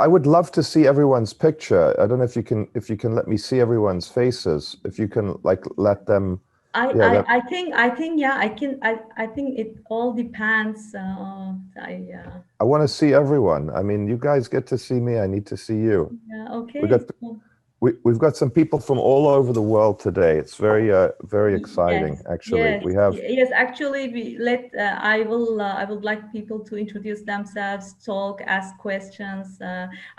I would love to see everyone's picture. I don't know if you can let me see everyone's faces. If you can like let them. Yeah, I think yeah, I think it all depends. I want to see everyone. I mean, you guys get to see me. I need to see you. Yeah, We okay. got we've got some people from all over the world today. It's very exciting. Yes, Actually, yes, we have. yes. Actually, I would like people to introduce themselves, talk, ask questions.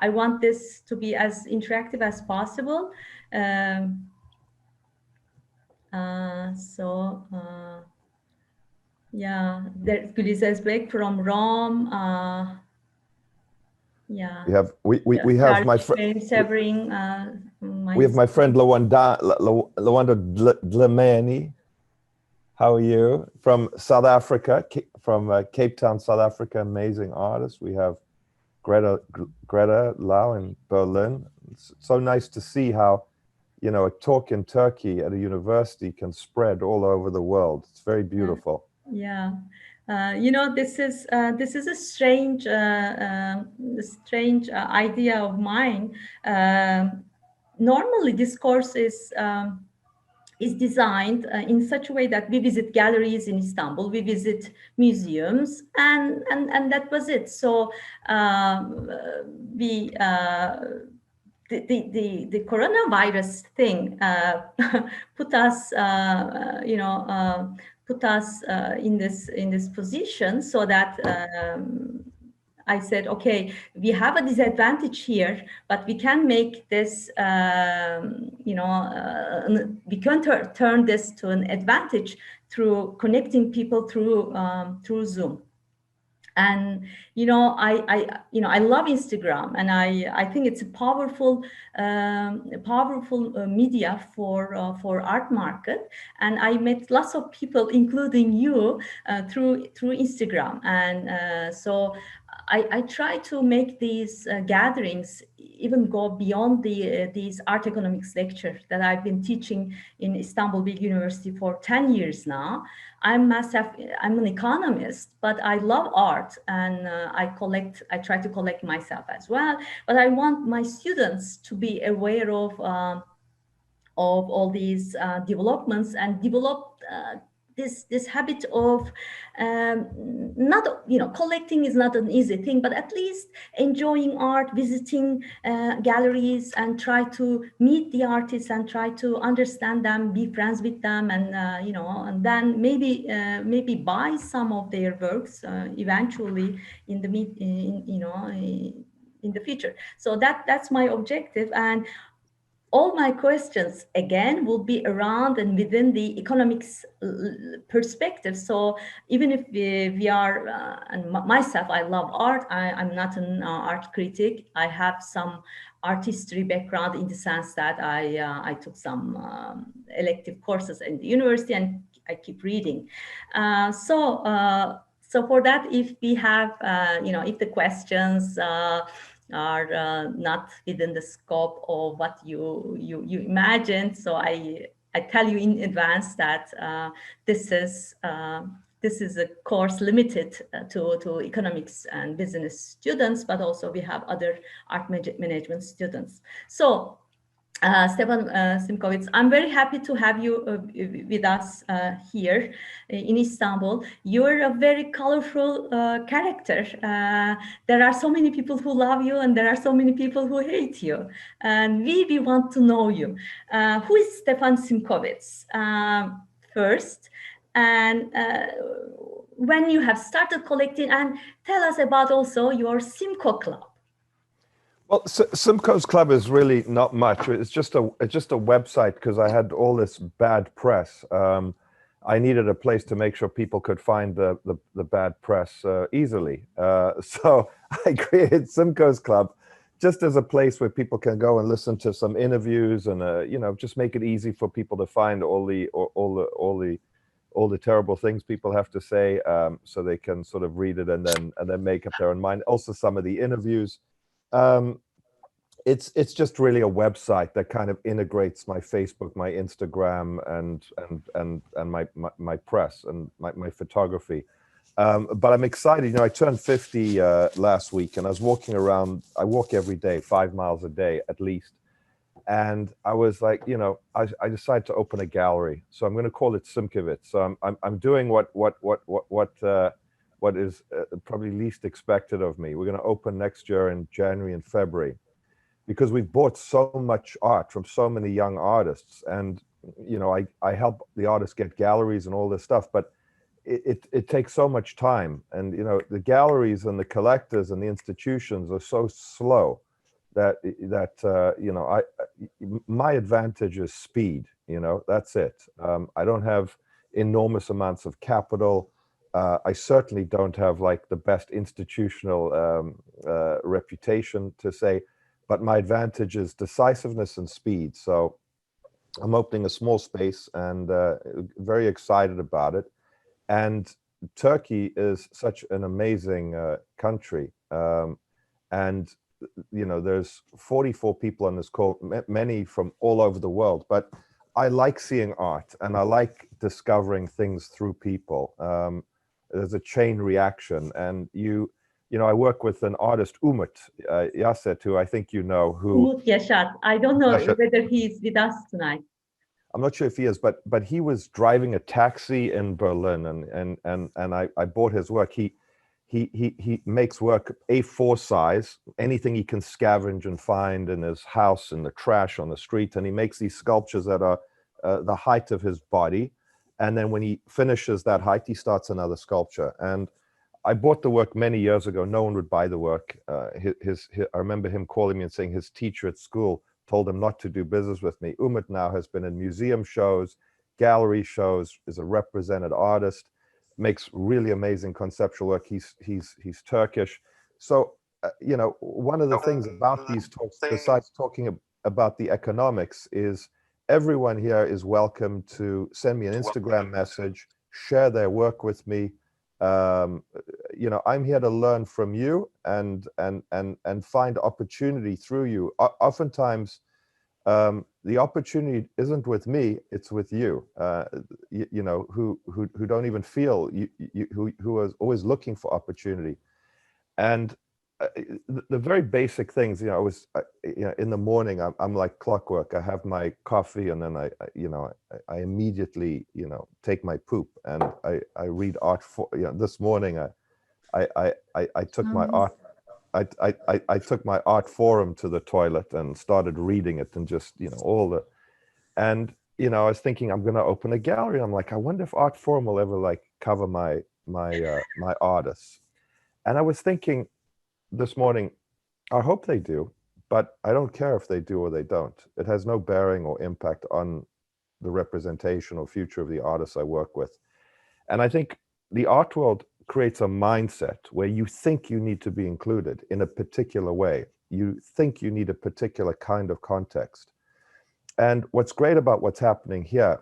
I want this to be as interactive as possible. Um, so yeah, there's Gülizar Bek from Rome. Yeah, We have we have my friend. Charlie Severing. We have my friend Lawanda Dlamini. How are you? From South Africa, from Cape Town, South Africa. Amazing artist. We have Greta Lau in Berlin. It's so nice to see how, you know, a talk in Turkey at a university can spread all over the world. It's very beautiful. Yeah. You know, this is a strange idea of mine. Normally, this course is designed in such a way that we visit galleries in Istanbul, we visit museums, and that was it. So we the coronavirus thing put us put us in this position, so that I said, okay, we have a disadvantage here, but we can make this, we can turn this to an advantage through connecting people through Zoom. And I love Instagram, and I think it's a powerful media for art market. And I met lots of people, including you, through Instagram. And so I try to make these gatherings even go beyond these art economics lectures that I've been teaching in Istanbul Big University for 10 years now. I'm an economist, but I love art, and I try to collect myself as well. But I want my students to be aware of all these developments, and develop this habit of not, collecting is not an easy thing, but at least enjoying art, visiting galleries, and try to meet the artists and try to understand them, be friends with them, and and then maybe buy some of their works eventually in the in the future. So that's my objective. And all my questions again will be around and within the economics perspective. So even if we are, and myself, I love art. I'm not an art critic. I have some art history background, in the sense that I took some elective courses in the university, and I keep reading. So for that, if we have, if the questions are not within the scope of what you imagined. So I tell you in advance that this is a course limited to economics and business students, but also we have other art management students. So Stefan Simchowitz, I'm very happy to have you with us here in Istanbul. You're a very colorful character. There are so many people who love you, and there are so many people who hate you. And we want to know you. Who is Stefan Simchowitz first? And when you have started collecting, and tell us about also your Simco Club. Well, Simcoe's Club is really not much. It's just a website, because I had all this bad press. I needed a place to make sure people could find the bad press easily. So I created Simcoe's Club just as a place where people can go and listen to some interviews, and just make it easy for people to find all the terrible things people have to say, so they can sort of read it and then make up their own mind. Also, some of the interviews. It's just really a website that kind of integrates my Facebook, my Instagram, and my press and my photography. But I'm excited. You know, I turned 50 last week, and I was walking around. I walk every day, 5 miles a day at least. And I was like, you know, I decided to open a gallery. So I'm going to call it Simchowitz. So I'm doing what is probably least expected of me. We're going to open next year in January and February, because we've bought so much art from so many young artists. And, you know, I help the artists get galleries and all this stuff, but it takes so much time. And, you know, the galleries and the collectors and the institutions are so slow that you know, my advantage is speed. You know, that's it. I don't have enormous amounts of capital. I certainly don't have like the best institutional reputation to say, but my advantage is decisiveness and speed. So I'm opening a small space, and very excited about it. And Turkey is such an amazing country. And, you know, there's 44 people on this call, many from all over the world, but I like seeing art, and I like discovering things through people. There's a chain reaction. And you know, I work with an artist, Umut Yaset, who I think you know, who... Umut Yaşar. I don't know Yaşar. whether he's with us tonight. I'm not sure if he is, but he was driving a taxi in Berlin, and I bought his work. He makes work A4 size, anything he can scavenge and find in his house, in the trash, on the street, and he makes these sculptures that are the height of his body. And then when he finishes that height, he starts another sculpture. And I bought the work many years ago. No one would buy the work. I remember him calling me and saying his teacher at school told him not to do business with me. Umut now has been in museum shows, gallery shows, is a represented artist, makes really amazing conceptual work. He's Turkish. So, you know, one of the things about these talks, besides talking about the economics, is everyone here is welcome to send me an Instagram message, share their work with me. You know, I'm here to learn from you and find opportunity through you. Oftentimes, the opportunity isn't with me; it's with you. You know, who don't even feel who are always looking for opportunity. And the very basic things, you know, you know, in the morning, I'm like clockwork. I have my coffee, and then you know, I immediately, you know, take my poop, and I read art. For, you know, this morning I took my art. I took my art forum to the toilet and started reading it, and just, you know, and, you know, I was thinking I'm going to open a gallery. I'm like, I wonder if art forum will ever like cover my artists. And I was thinking this morning, I hope they do, but I don't care if they do or they don't. It has no bearing or impact on the representation or future of the artists I work with. And I think the art world creates a mindset where you think you need to be included in a particular way. You think you need a particular kind of context. And what's great about what's happening here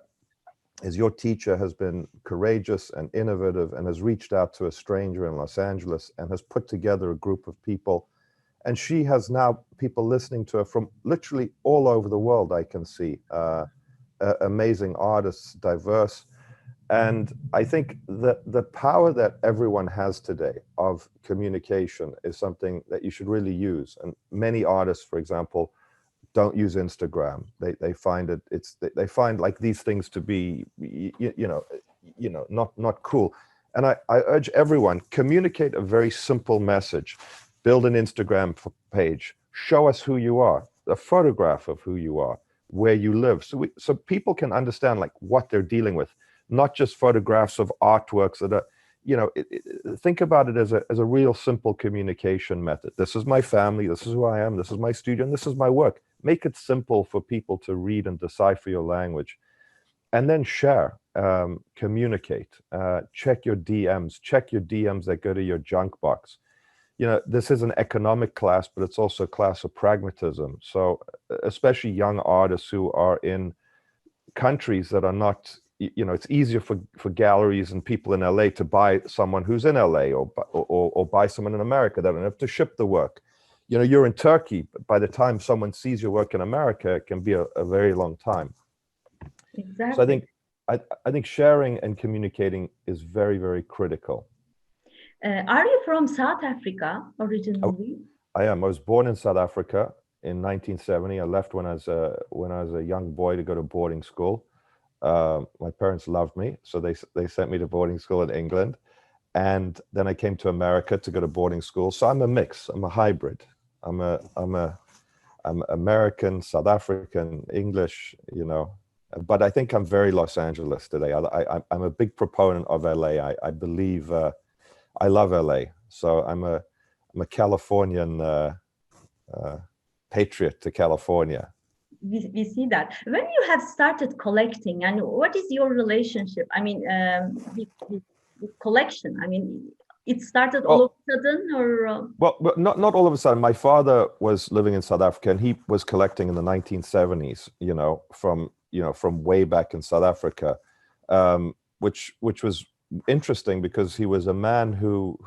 is your teacher has been courageous and innovative and has reached out to a stranger in Los Angeles and has put together a group of people. And she has now people listening to her from literally all over the world, I can see. Amazing artists, diverse. And I think that the power that everyone has today of communication is something that you should really use. And many artists, for example, don't use Instagram. They find they find like these things to be, you know, not cool. And I urge everyone, communicate a very simple message. Build an Instagram page. Show us who you are. A photograph of who you are, where you live, so people can understand like what they're dealing with. Not just photographs of artworks that are, you know, think about it as a real simple communication method. This is my family, this is who I am, this is my studio, and this is my work. Make it simple for people to read and decipher your language. And then share, communicate, check your DMs that go to your junk box. You know, this is an economic class, but it's also a class of pragmatism. So especially young artists who are in countries that are not, you know, it's easier for galleries and people in LA to buy someone who's in LA or buy someone in America. They don't have to ship the work. You know, you're in Turkey, but by the time someone sees your work in America, it can be a very long time. Exactly. So I think sharing and communicating is very, very critical. Are you from South Africa I, originally? I am. I was born in South Africa in 1970. I left when I was a young boy to go to boarding school. My parents loved me, so they sent me to boarding school in England, and then I came to America to go to boarding school. So I'm a mix. I'm a hybrid. I'm American, South African, English. But I think I'm very Los Angeles today. I'm a big proponent of LA. I believe I love LA. So I'm a Californian patriot to California. We see that. When you have started collecting, and what is your relationship? I mean, with collection. I mean, it started all of Well, a sudden, or well, not all of a sudden. My father was living in South Africa, and he was collecting in the 1970s. From way back in South Africa, which was interesting because he was a man who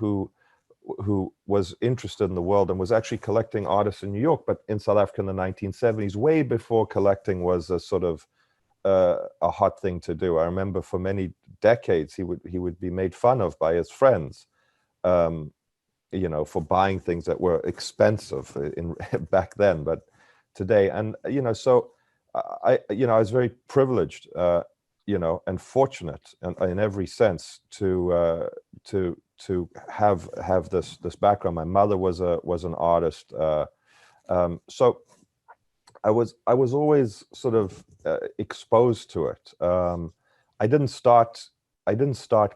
was interested in the world and was actually collecting artists in New York, but in South Africa in the 1970s, way before collecting was a sort of a hot thing to do. I remember for many decades he would be made fun of by his friends, um, for buying things that were expensive in back then, but today, and so I was very privileged, and fortunate in every sense to have this background. My mother was an artist, so I was always sort of exposed to it. I didn't start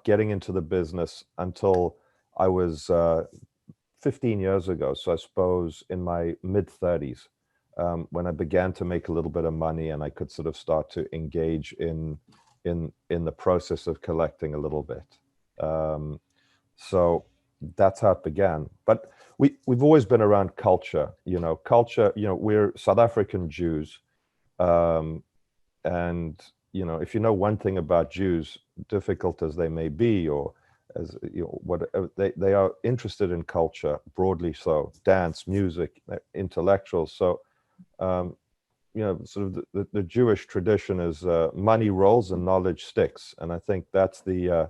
getting into the business until I was 15 years ago. So I suppose in my mid-30s, when I began to make a little bit of money and I could sort of start to engage in the process of collecting a little bit. So that's how it began. But we've always been around culture. Culture. We're South African Jews, and if you know one thing about Jews, difficult as they may be, or as whatever, they are interested in culture broadly. So dance, music, intellectuals. So sort of the Jewish tradition is money rolls and knowledge sticks, and I think that's the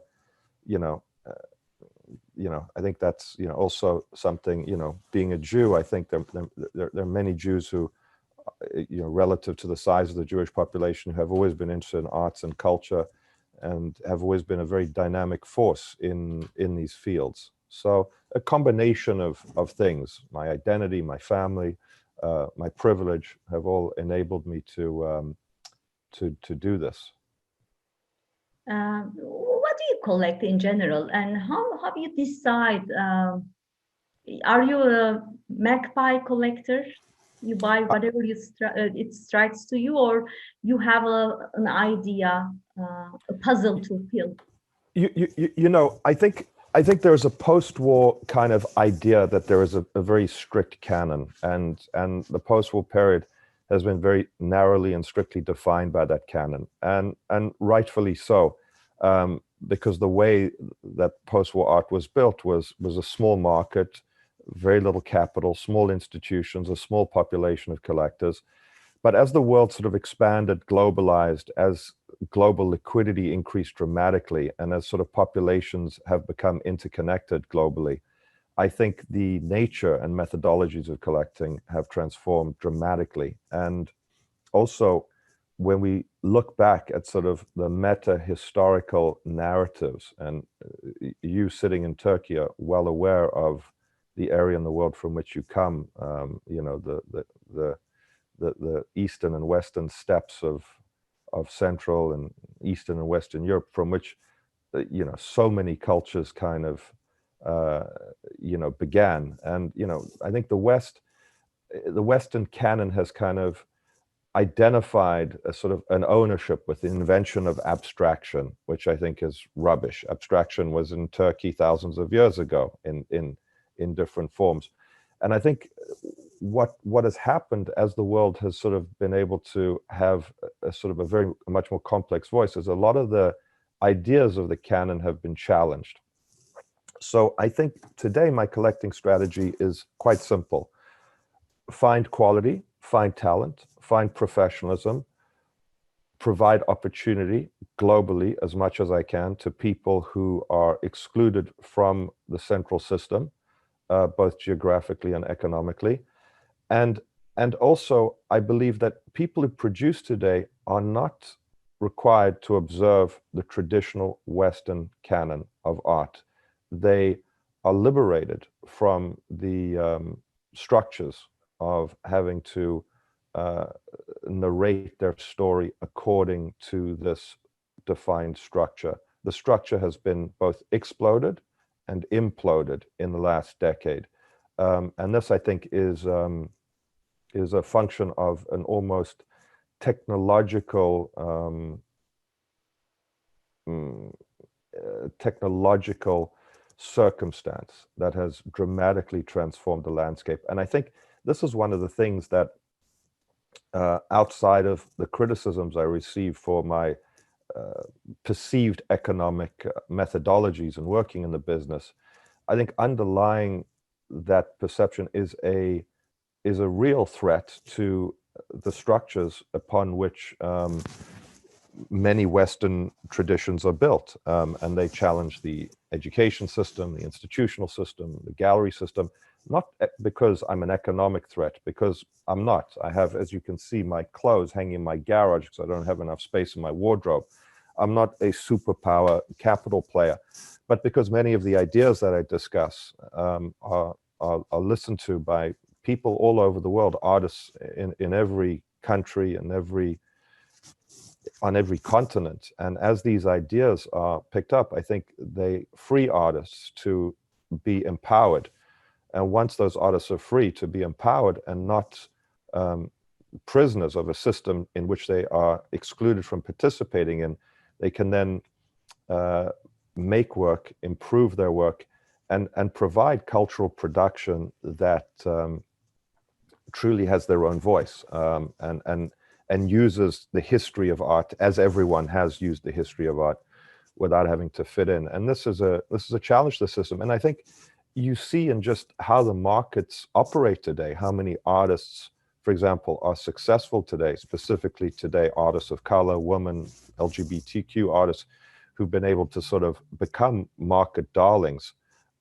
I think that's also something, being a Jew. I think there are many Jews who, relative to the size of the Jewish population, who have always been interested in arts and culture, and have always been a very dynamic force in these fields. So a combination of things: my identity, my family, my privilege, have all enabled me to do this. what do you collect in general, and how you decide? Are you a magpie collector? You buy whatever it strikes to you, or you have an idea, a puzzle to fill? I think there's a post-war kind of idea that there is a very strict canon, and the post-war period has been very narrowly and strictly defined by that canon, and rightfully so, because the way that post-war art was built was a small market, very little capital, small institutions, a small population of collectors. But as the world sort of expanded, globalized, as global liquidity increased dramatically, and as sort of populations have become interconnected globally, I think the nature and methodologies of collecting have transformed dramatically. And also, when we look back at sort of the meta-historical narratives, and you sitting in Turkey are well aware of the area in the world from which you come, the eastern and western steppes of Central and Eastern and Western Europe, from which so many cultures kind of began. And I think the Western canon has kind of identified a sort of an ownership with the invention of abstraction, which I think is rubbish. Abstraction was in Turkey thousands of years ago in different forms. And I think what has happened as the world has sort of been able to have a sort of a much more complex voice is a lot of the ideas of the canon have been challenged. So I think today my collecting strategy is quite simple. Find quality, find talent, find professionalism, provide opportunity, globally as much as I can to people who are excluded from the central system, both geographically and economically. And also, I believe that people who produce today are not required to observe the traditional Western canon of art. They are liberated from the structures of having to narrate their story according to this defined structure. The structure has been both exploded and imploded in the last decade. And this, I think, is a function of an almost technological technological circumstance that has dramatically transformed the landscape. And I think this is one of the things that, outside of the criticisms I receive for my perceived economic methodologies and working in the business, I think underlying that perception is a real threat to the structures upon which many Western traditions are built, and they challenge the education system, the institutional system, the gallery system, not because I'm an economic threat, because I'm not. I have, as you can see, my clothes hanging in my garage because I don't have enough space in my wardrobe. I'm not a superpower capital player, but because many of the ideas that I discuss are listened to by people all over the world, artists in every country and on every continent. And as these ideas are picked up, I think they free artists to be empowered. And once those artists are free to be empowered and not prisoners of a system in which they are excluded from participating in, they can then make work, improve their work, and provide cultural production that truly has their own voice, and uses the history of art as everyone has used the history of art without having to fit in. And this is a challenge to the system. And I think you see in just how the markets operate today, how many artists, for example, are successful today, specifically today, artists of color, women, LGBTQ artists who've been able to sort of become market darlings,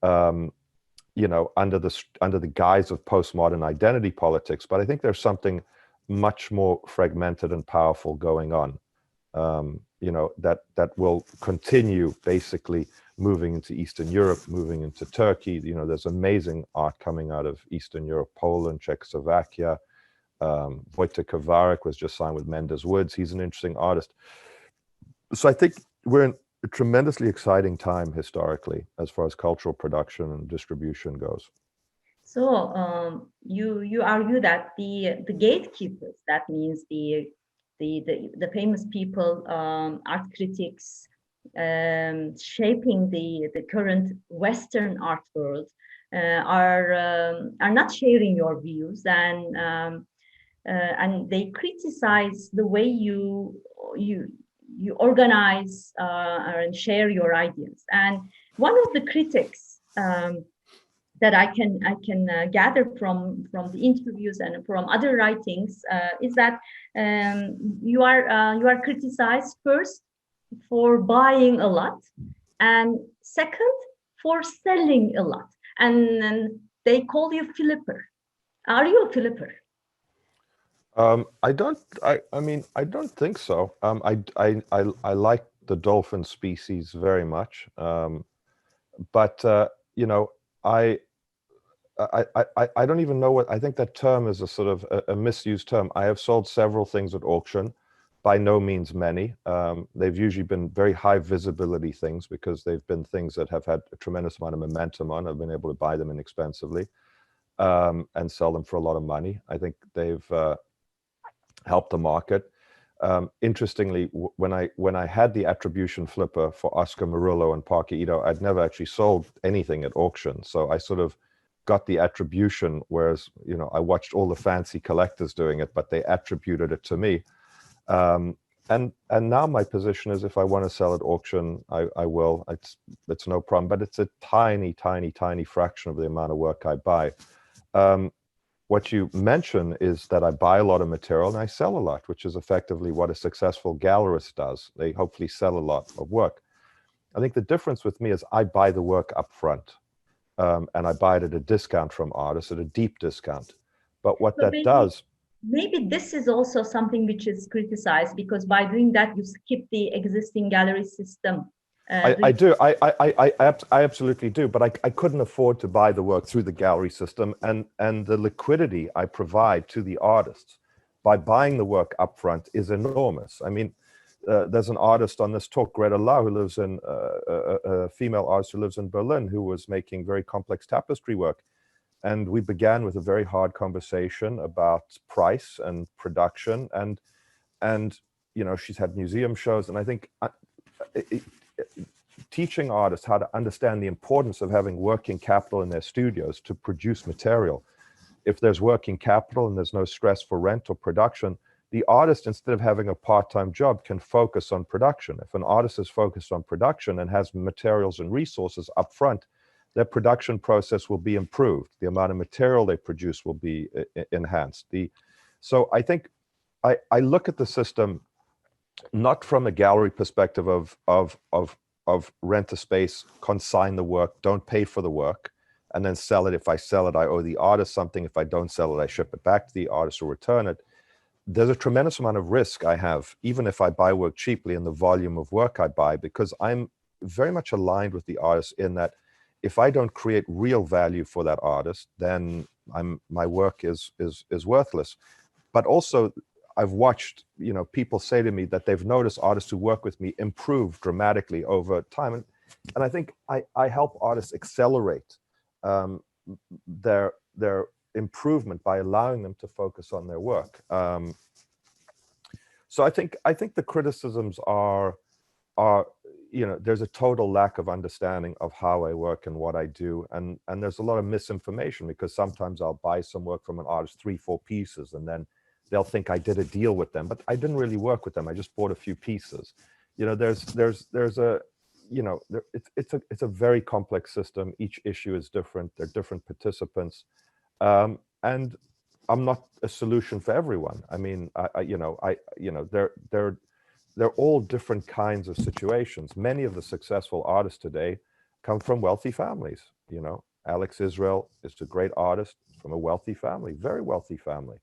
you know, under the guise of postmodern identity politics. But I think there's something much more fragmented and powerful going on, you know, that will continue basically moving into Eastern Europe, moving into Turkey. You know, there's amazing art coming out of Eastern Europe, Poland, Czechoslovakia. Wojtek Kowarek was just signed with Mendes Woods. He's an interesting artist. So I think we're in a tremendously exciting time historically as far as cultural production and distribution goes. So you argue that the gatekeepers, that means the famous people, art critics, shaping the current Western art world, are not sharing your views, and they criticize the way you organize and share your ideas. And one of the critics that I can gather from the interviews and from other writings is that you are criticized first for buying a lot, and second for selling a lot, and they call you flipper. Are you a flipper? I mean, I don't think so. I like the dolphin species very much, but you know, I don't even know what, I think that term is a sort of a misused term. I have sold several things at auction, by no means many. They've usually been very high visibility things because they've been things that have had a tremendous amount of momentum on. I've been able to buy them inexpensively and sell them for a lot of money. I think they've helped the market. Interestingly, when I had the attribution flipper for Oscar Murillo and Parker Ito, I'd never actually sold anything at auction. So I sort of got the attribution, whereas, you know, I watched all the fancy collectors doing it, but they attributed it to me. And now my position is, if I want to sell at auction, I will. It's no problem, but it's a tiny fraction of the amount of work I buy. what you mention is that I buy a lot of material and I sell a lot, which is effectively what a successful gallerist does. They hopefully sell a lot of work. I think the difference with me is I buy the work up front, and I buy it at a discount from artists, at a deep discount. But what So that does, maybe this is also something which is criticized, because by doing that you skip the existing gallery system. I do. I absolutely do. But I couldn't afford to buy the work through the gallery system, and the liquidity I provide to the artists by buying the work upfront is enormous. I mean, there's an artist on this talk, Greta Lau, who lives in a female artist who lives in Berlin, who was making very complex tapestry work, and we began with a very hard conversation about price and production, and you know, she's had museum shows, and I think. Teaching artists how to understand the importance of having working capital in their studios to produce material. If there's working capital and there's no stress for rent or production, the artist, instead of having a part-time job, can focus on production. If an artist is focused on production and has materials and resources up front, their production process will be improved. The amount of material they produce will be enhanced. So I think I look at the system not from a gallery perspective of rent a space, consign the work, don't pay for the work, and then sell it. If I sell it, I owe the artist something. If I don't sell it, I ship it back to the artist or return it. There's a tremendous amount of risk I have, even if I buy work cheaply, in the volume of work I buy, because I'm very much aligned with the artist in that if I don't create real value for that artist, then my work is worthless. But also, I've watched, you know, people say to me that they've noticed artists who work with me improve dramatically over time, and I think I help artists accelerate their improvement by allowing them to focus on their work. So I think the criticisms are, you know, there's a total lack of understanding of how I work and what I do, and there's a lot of misinformation, because sometimes I'll buy some work from an artist, 3-4 pieces, and then they'll think I did a deal with them, but I didn't really work with them. I just bought a few pieces. You know, there's a, you know, it's a very complex system. Each issue is different. They're different participants, and I'm not a solution for everyone. I mean, they're all different kinds of situations. Many of the successful artists today come from wealthy families. You know, Alex Israel is a great artist from a wealthy family, very wealthy family.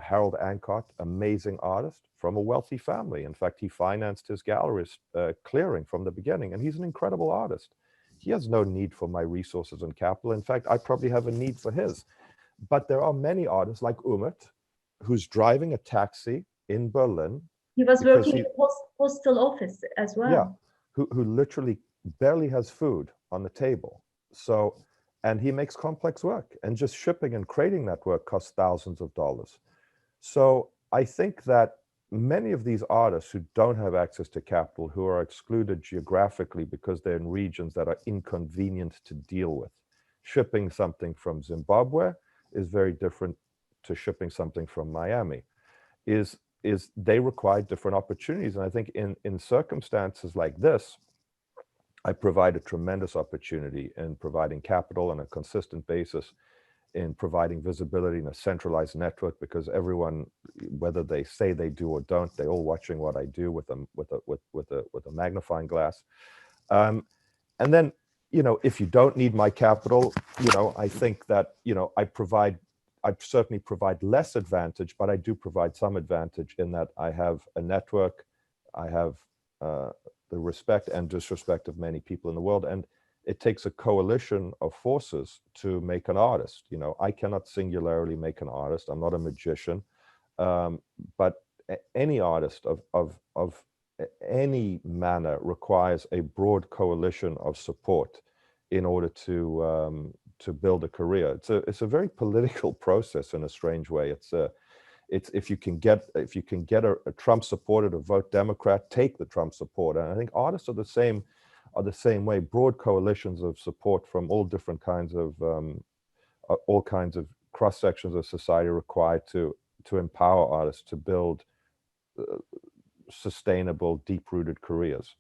Harold Ancott, amazing artist from a wealthy family. In fact, he financed his gallerist clearing from the beginning, and he's an incredible artist. He has no need for my resources and capital. In fact, I probably have a need for his. But there are many artists like Umut, who's driving a taxi in Berlin. He was working in the postal office as well. Yeah, who literally barely has food on the table. So, and he makes complex work, and just shipping and creating that work costs thousands of dollars. So I think that many of these artists who don't have access to capital, who are excluded geographically because they're in regions that are inconvenient to deal with. Shipping something from Zimbabwe is very different to shipping something from Miami. They require different opportunities. And I think in circumstances like this, I provide a tremendous opportunity in providing capital on a consistent basis, in providing visibility in a centralized network, because everyone, whether they say they do or don't, they're all watching what I do with a magnifying glass. And then, you know, if you don't need my capital, you know, I think that, you know, I certainly provide less advantage, but I do provide some advantage in that I have a network, I have the respect and disrespect of many people in the world, and it takes a coalition of forces to make an artist. You know, I cannot singularly make an artist. I'm not a magician, but any artist of any manner requires a broad coalition of support in order to build a career. It's a very political process in a strange way. It's if you can get a Trump supporter to vote Democrat, take the Trump supporter. And I think artists are the same way. Broad coalitions of support from all different kinds of cross sections of society required to empower artists to build sustainable, deep-rooted careers.